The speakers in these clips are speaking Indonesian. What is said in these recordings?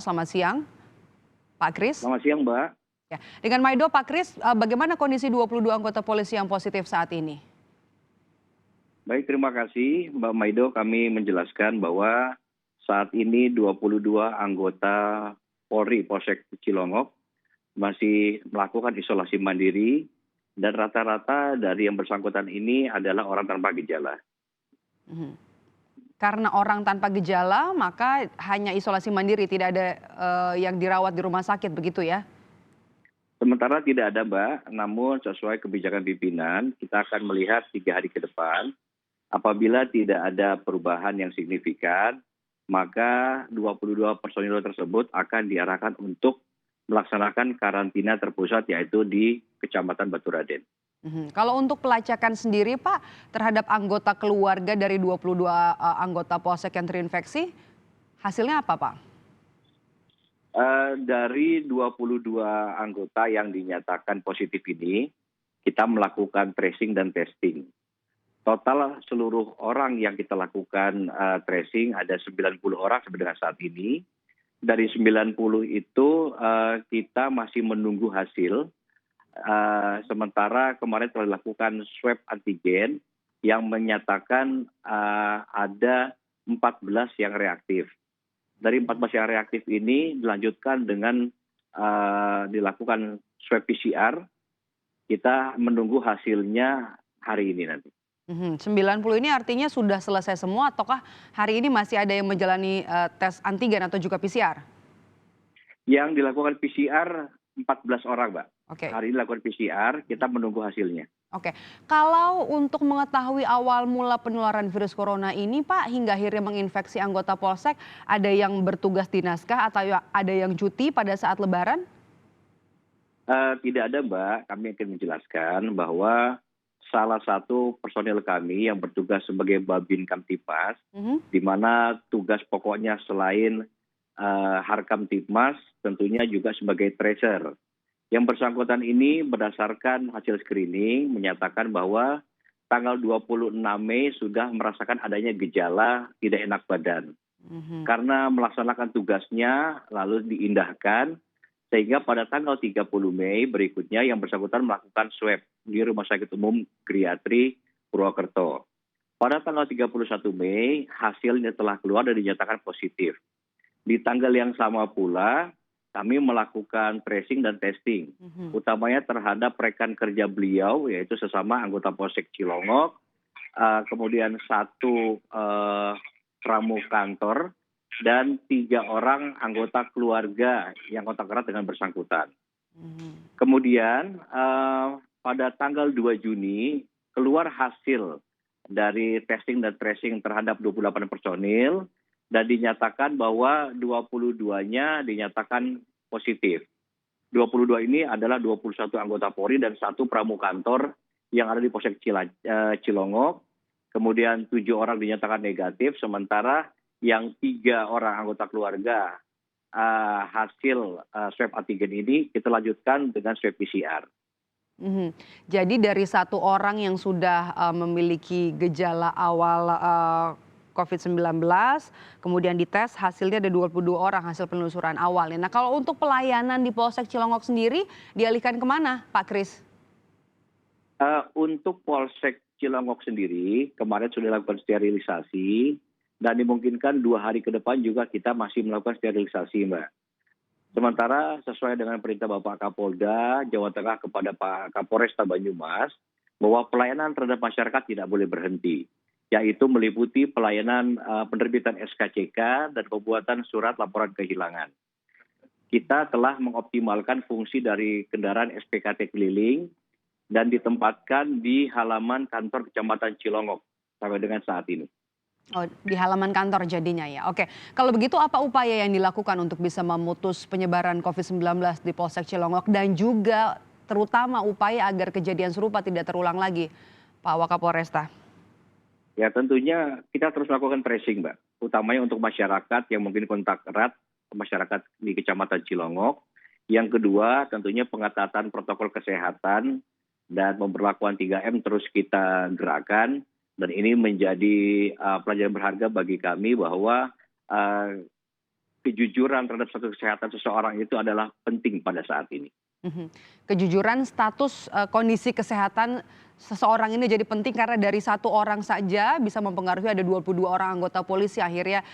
Selamat siang, Pak Kris. Selamat siang, Mbak. Ya, dengan Maido, Pak Kris, bagaimana kondisi 22 anggota polisi yang positif saat ini? Baik, terima kasih Mbak Maido. Kami menjelaskan bahwa saat ini 22 anggota Polri Polsek Cilongok masih melakukan isolasi mandiri dan rata-rata dari yang bersangkutan ini adalah orang tanpa gejala. Mhm. Karena orang tanpa gejala, maka hanya isolasi mandiri, tidak ada yang dirawat di rumah sakit, begitu ya? Sementara tidak ada, Mbak, namun sesuai kebijakan pimpinan, kita akan melihat 3 hari ke depan. Apabila tidak ada perubahan yang signifikan, maka 22 personil tersebut akan diarahkan untuk melaksanakan karantina terpusat, yaitu di Kecamatan Baturaden. Kalau untuk pelacakan sendiri, Pak, terhadap anggota keluarga dari 22 anggota polsek yang terinfeksi, hasilnya apa, Pak? Dari 22 anggota yang dinyatakan positif ini, kita melakukan tracing dan testing. Total seluruh orang yang kita lakukan tracing ada 90 orang sampai dengan saat ini. Dari 90 itu kita masih menunggu hasil. Sementara kemarin telah dilakukan swab antigen yang menyatakan ada 14 yang reaktif. Dari 14 yang reaktif ini dilanjutkan dengan dilakukan swab PCR. Kita menunggu hasilnya hari ini nanti. 90 ini artinya sudah selesai semua ataukah hari ini masih ada yang menjalani tes antigen atau juga PCR? Yang dilakukan PCR 14 orang, Mbak. Oke. Hari ini dilakukan PCR, kita menunggu hasilnya. Oke, kalau untuk mengetahui awal mula penularan virus corona ini, Pak, hingga akhirnya menginfeksi anggota polsek, ada yang bertugas di naskah atau ada yang cuti pada saat Lebaran? Tidak ada, Mbak. Kami akan menjelaskan bahwa salah satu personil kami yang bertugas sebagai Babin Kamtipas, di mana tugas pokoknya selain Harkamtipmas, tentunya juga sebagai tracer. Yang bersangkutan ini berdasarkan hasil screening menyatakan bahwa tanggal 26 Mei sudah merasakan adanya gejala tidak enak badan. Karena melaksanakan tugasnya lalu diindahkan, sehingga pada tanggal 30 Mei berikutnya yang bersangkutan melakukan swab di Rumah Sakit Umum Geriatri Purwokerto. Pada tanggal 31 Mei hasilnya telah keluar dan dinyatakan positif. Di tanggal yang sama pula kami melakukan tracing dan testing, utamanya terhadap rekan kerja beliau, yaitu sesama anggota Polsek Cilongok, kemudian 1 pramu kantor, dan 3 orang anggota keluarga yang kontak erat dengan bersangkutan. Kemudian pada tanggal 2 Juni keluar hasil dari testing dan tracing terhadap 28 personil, dan dinyatakan bahwa 22-nya dinyatakan positif. 22 ini adalah 21 anggota Polri dan 1 pramukantor yang ada di Polsek Cilongok. Kemudian 7 orang dinyatakan negatif, sementara yang 3 orang anggota keluarga hasil swab antigen ini kita lanjutkan dengan swab PCR. Jadi dari 1 orang yang sudah memiliki gejala awal COVID-19, kemudian dites hasilnya ada 22 orang hasil penelusuran awal. Nah, kalau untuk pelayanan di Polsek Cilongok sendiri dialihkan kemana, Pak Kris? Untuk Polsek Cilongok sendiri kemarin sudah dilakukan sterilisasi dan dimungkinkan 2 hari ke depan juga kita masih melakukan sterilisasi, Mbak. Sementara sesuai dengan perintah Bapak Kapolda Jawa Tengah kepada Pak Kapolresta Banyumas bahwa pelayanan terhadap masyarakat tidak boleh berhenti, yaitu meliputi pelayanan penerbitan SKCK dan pembuatan surat laporan kehilangan. Kita telah mengoptimalkan fungsi dari kendaraan SPKT keliling dan ditempatkan di halaman kantor Kecamatan Cilongok sampai dengan saat ini. Oh, di halaman kantor jadinya ya. Oke, kalau begitu apa upaya yang dilakukan untuk bisa memutus penyebaran COVID-19 di Polsek Cilongok dan juga terutama upaya agar kejadian serupa tidak terulang lagi, Pak Wakapolresta? Ya tentunya kita terus melakukan tracing, Mbak. Utamanya untuk masyarakat yang mungkin kontak erat, masyarakat di Kecamatan Cilongok. Yang kedua tentunya pengetatan protokol kesehatan dan pemberlakuan 3M terus kita gerakkan. Dan ini menjadi pelajaran berharga bagi kami bahwa kejujuran terhadap status kesehatan seseorang itu adalah penting pada saat ini. Kejujuran status kondisi kesehatan seseorang ini jadi penting karena dari satu orang saja bisa mempengaruhi ada 22 orang anggota polisi akhirnya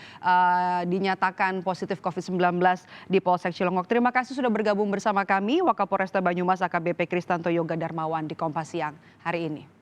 dinyatakan positif COVID-19 di Polsek Cilongok. Terima kasih sudah bergabung bersama kami Wakapolresta Banyumas AKBP Kristanto Yoga Darmawan di Kompas Siang hari ini.